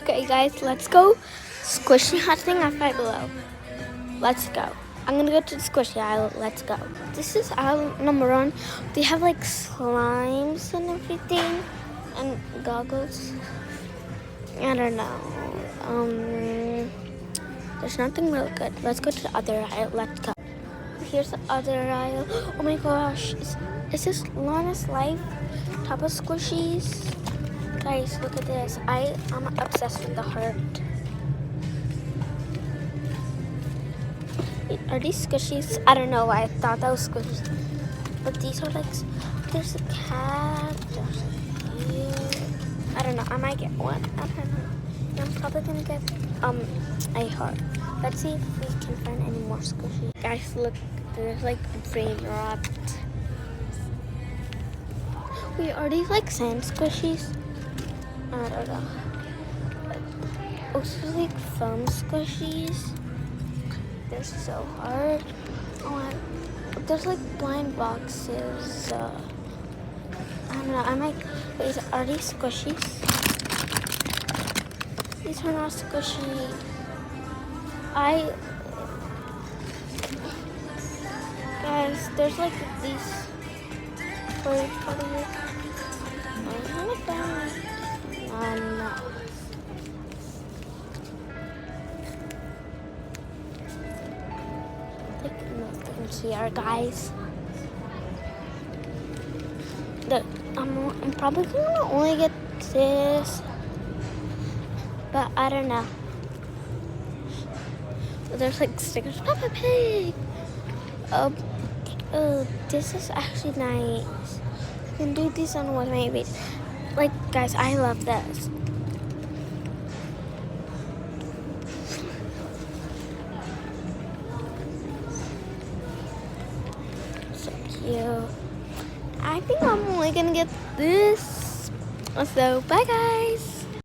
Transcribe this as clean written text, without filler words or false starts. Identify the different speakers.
Speaker 1: Okay, guys, let's go squishy hunting at Five Below. Let's go. I'm gonna go to the squishy aisle. Let's go. This is aisle number 1. They have like slimes and everything, and goggles. I don't know. There's nothing real good. Let's go to the other aisle. Let's go. Here's the other aisle. Oh my gosh, is this Lana's Life type of squishies? Guys, look at this. I'm obsessed with the heart. Are these squishies? I don't know why I thought that was squishies. But these are like, there's a cat, there's a ear. I don't know, I might get one. I don't know. I'm probably gonna get a heart. Let's see if we can find any more squishies. Guys, look, there's like a brain rot. Wait, are these like sand squishies? I don't know. Also like foam squishies. They're so hard. Oh, there's like blind boxes. I don't know. I might. Wait, are these squishies? These are not squishy. Guys, there's like these. Wait, what are you? I want it down. No. Like nothing here, guys. I'm probably gonna only get this, but I don't know. There's like stickers. Peppa Pig. This is actually nice. I can do this on one maybe. Like, guys, I love this. So cute. I think I'm only gonna get this. So, bye, guys.